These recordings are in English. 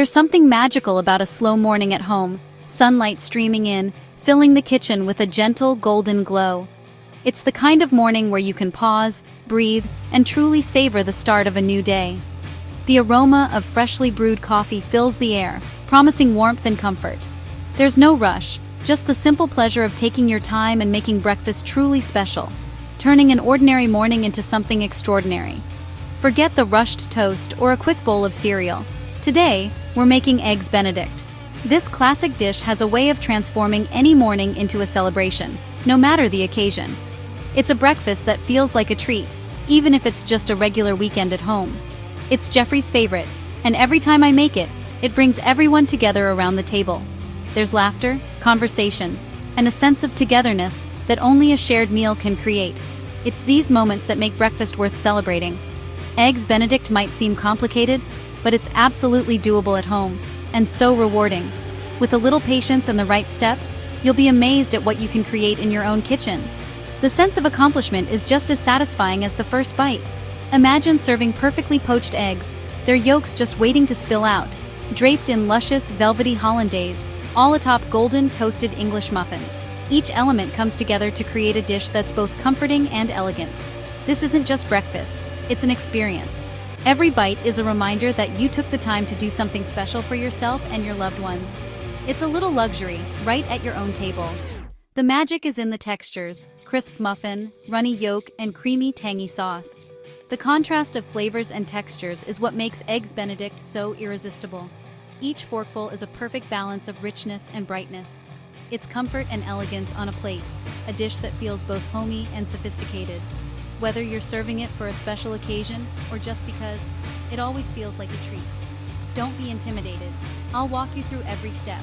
There's something magical about a slow morning at home, sunlight streaming in, filling the kitchen with a gentle golden glow. It's the kind of morning where you can pause, breathe, and truly savor the start of a new day. The aroma of freshly brewed coffee fills the air, promising warmth and comfort. There's no rush, just the simple pleasure of taking your time and making breakfast truly special, turning an ordinary morning into something extraordinary. Forget the rushed toast or a quick bowl of cereal. Today, we're making Eggs Benedict. This classic dish has a way of transforming any morning into a celebration, no matter the occasion. It's a breakfast that feels like a treat, even if it's just a regular weekend at home. It's Jeffrey's favorite, and every time I make it, it brings everyone together around the table. There's laughter, conversation, and a sense of togetherness that only a shared meal can create. It's these moments that make breakfast worth celebrating. Eggs Benedict might seem complicated, but it's absolutely doable at home, and so rewarding. With a little patience and the right steps, you'll be amazed at what you can create in your own kitchen. The sense of accomplishment is just as satisfying as the first bite. Imagine serving perfectly poached eggs, their yolks just waiting to spill out, draped in luscious, velvety hollandaise, all atop golden toasted English muffins. Each element comes together to create a dish that's both comforting and elegant. This isn't just breakfast, it's an experience. Every bite is a reminder that you took the time to do something special for yourself and your loved ones. It's a little luxury, right at your own table. The magic is in the textures: crisp muffin, runny yolk, and creamy, tangy sauce. The contrast of flavors and textures is what makes Eggs Benedict so irresistible. Each forkful is a perfect balance of richness and brightness. It's comfort and elegance on a plate, a dish that feels both homey and sophisticated. Whether you're serving it for a special occasion or just because, it always feels like a treat. Don't be intimidated. I'll walk you through every step.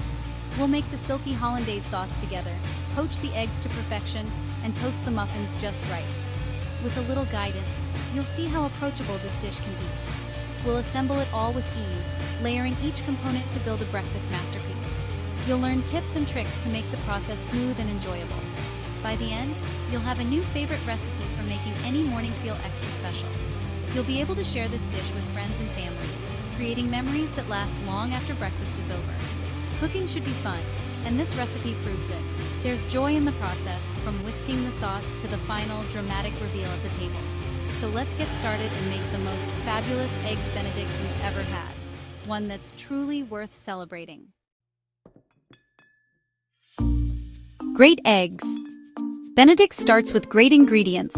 We'll make the silky hollandaise sauce together, poach the eggs to perfection, and toast the muffins just right. With a little guidance, you'll see how approachable this dish can be. We'll assemble it all with ease, layering each component to build a breakfast masterpiece. You'll learn tips and tricks to make the process smooth and enjoyable. By the end, you'll have a new favorite recipe for making any morning feel extra special. You'll be able to share this dish with friends and family, creating memories that last long after breakfast is over. Cooking should be fun, and this recipe proves it. There's joy in the process, from whisking the sauce to the final dramatic reveal at the table. So let's get started and make the most fabulous Eggs Benedict you've ever had. One that's truly worth celebrating. Great eggs. Benedict starts with great ingredients.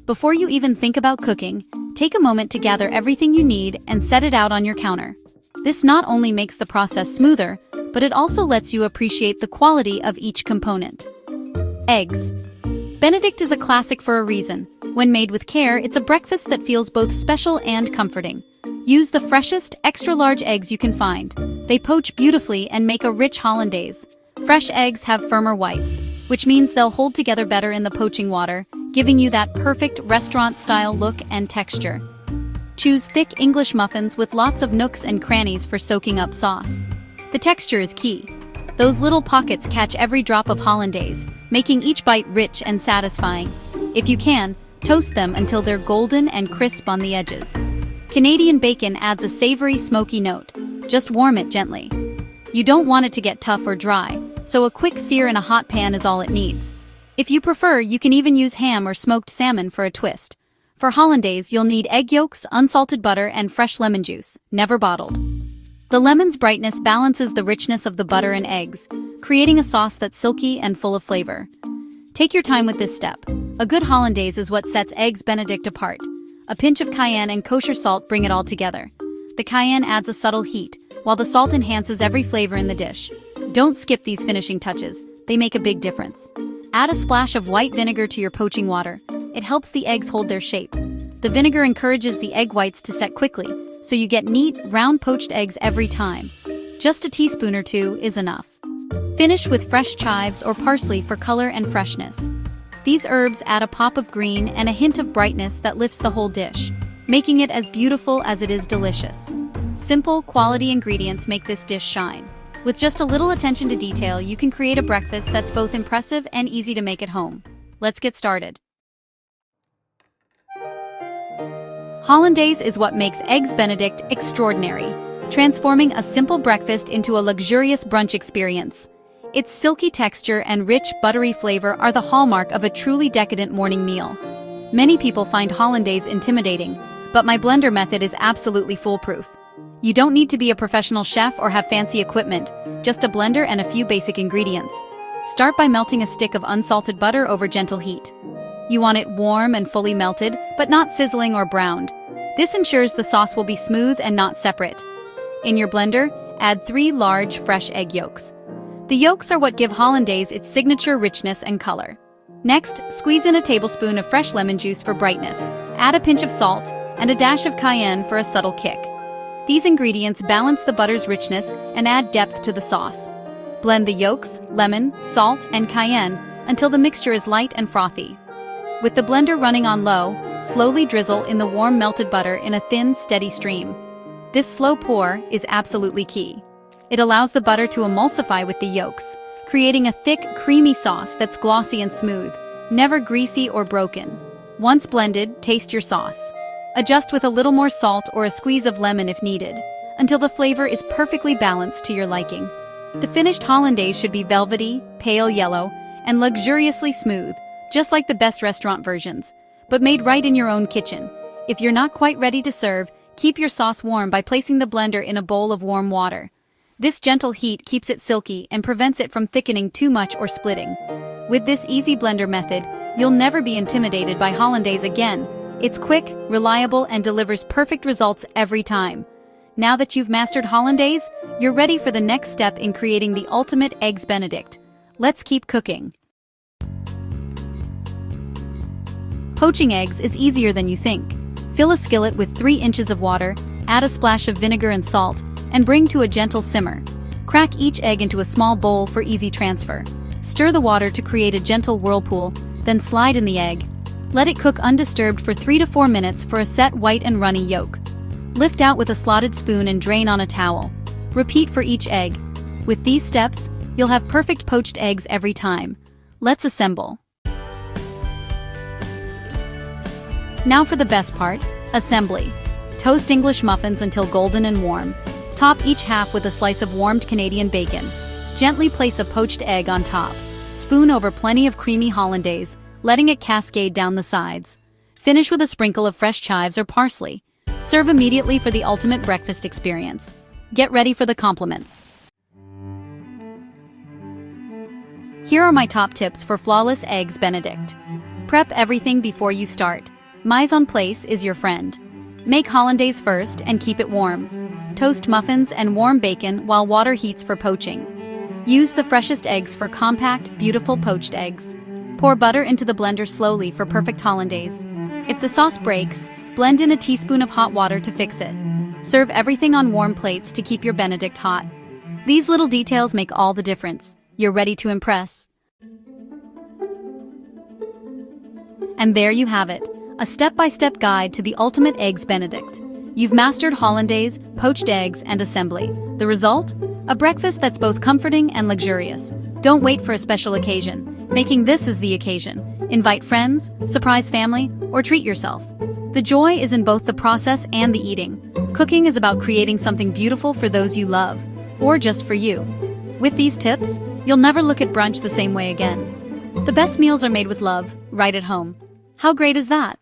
Before you even think about cooking, take a moment to gather everything you need and set it out on your counter. This not only makes the process smoother, but it also lets you appreciate the quality of each component. Eggs. Benedict is a classic for a reason. When made with care, it's a breakfast that feels both special and comforting. Use the freshest, extra-large eggs you can find. They poach beautifully and make a rich hollandaise. Fresh eggs have firmer whites, which means they'll hold together better in the poaching water, giving you that perfect restaurant-style look and texture. Choose thick English muffins with lots of nooks and crannies for soaking up sauce. The texture is key. Those little pockets catch every drop of hollandaise, making each bite rich and satisfying. If you can, toast them until they're golden and crisp on the edges. Canadian bacon adds a savory, smoky note. Just warm it gently. You don't want it to get tough or dry, so a quick sear in a hot pan is all it needs. If you prefer, you can even use ham or smoked salmon for a twist. For hollandaise, you'll need egg yolks, unsalted butter, and fresh lemon juice, never bottled. The lemon's brightness balances the richness of the butter and eggs, creating a sauce that's silky and full of flavor. Take your time with this step. A good hollandaise is what sets Eggs Benedict apart. A pinch of cayenne and kosher salt bring it all together. The cayenne adds a subtle heat, while the salt enhances every flavor in the dish. Don't skip these finishing touches. They make a big difference. Add a splash of white vinegar to your poaching water. It helps the eggs hold their shape. The vinegar encourages the egg whites to set quickly, so you get neat, round poached eggs every time. Just a teaspoon or two is enough. Finish with fresh chives or parsley for color and freshness. These herbs add a pop of green and a hint of brightness that lifts the whole dish, making it as beautiful as it is delicious. Simple, quality ingredients make this dish shine. With just a little attention to detail, you can create a breakfast that's both impressive and easy to make at home. Let's get started. Hollandaise is what makes Eggs Benedict extraordinary. transforming a simple breakfast into a luxurious brunch experience. Its silky texture and rich, buttery flavor are the hallmark of a truly decadent morning meal. Many people find hollandaise intimidating, but my blender method is absolutely foolproof. You don't need to be a professional chef or have fancy equipment, just a blender and a few basic ingredients. Start by melting a stick of unsalted butter over gentle heat. You want it warm and fully melted, but not sizzling or browned. This ensures the sauce will be smooth and not separate. In your blender, add 3 large, fresh egg yolks. The yolks are what give hollandaise its signature richness and color. Next, squeeze in a tablespoon of fresh lemon juice for brightness, add a pinch of salt, and a dash of cayenne for a subtle kick. These ingredients balance the butter's richness and add depth to the sauce. Blend the yolks, lemon, salt, and cayenne until the mixture is light and frothy. With the blender running on low, slowly drizzle in the warm melted butter in a thin, steady stream. This slow pour is absolutely key. It allows the butter to emulsify with the yolks, creating a thick, creamy sauce that's glossy and smooth, never greasy or broken. Once blended, taste your sauce. Adjust with a little more salt or a squeeze of lemon if needed, until the flavor is perfectly balanced to your liking. The finished hollandaise should be velvety, pale yellow, and luxuriously smooth, just like the best restaurant versions, but made right in your own kitchen. If you're not quite ready to serve, keep your sauce warm by placing the blender in a bowl of warm water. This gentle heat keeps it silky and prevents it from thickening too much or splitting. With this easy blender method, you'll never be intimidated by hollandaise again. It's quick, reliable, and delivers perfect results every time. Now that you've mastered hollandaise, you're ready for the next step in creating the ultimate eggs Benedict. Let's keep cooking. Poaching eggs is easier than you think. Fill a skillet with 3 inches of water, add a splash of vinegar and salt, and bring to a gentle simmer. Crack each egg into a small bowl for easy transfer. Stir the water to create a gentle whirlpool, then slide in the egg. Let it cook undisturbed for 3 to 4 minutes for a set white and runny yolk. Lift out with a slotted spoon and drain on a towel. Repeat for each egg. With these steps, you'll have perfect poached eggs every time. Let's assemble. Now for the best part, assembly. Toast English muffins until golden and warm. Top each half with a slice of warmed Canadian bacon. Gently place a poached egg on top. Spoon over plenty of creamy hollandaise, letting it cascade down the sides. Finish with a sprinkle of fresh chives or parsley. Serve immediately for the ultimate breakfast experience. Get ready for the compliments. Here are my top tips for flawless eggs Benedict. Prep everything before you start. Mise en place is your friend. Make hollandaise first and keep it warm. Toast muffins and warm bacon while water heats for poaching. Use the freshest eggs for compact, beautiful poached eggs. Pour butter into the blender slowly for perfect hollandaise. If the sauce breaks, blend in a teaspoon of hot water to fix it. Serve everything on warm plates to keep your Benedict hot. These little details make all the difference. You're ready to impress. And there you have it, a step-by-step guide to the ultimate eggs Benedict. You've mastered hollandaise, poached eggs, and assembly. The result? A breakfast that's both comforting and luxurious. Don't wait for a special occasion. Making this is the occasion. Invite friends, surprise family, or treat yourself. The joy is in both the process and the eating. Cooking is about creating something beautiful for those you love, or just for you. With these tips, you'll never look at brunch the same way again. The best meals are made with love, right at home. How great is that?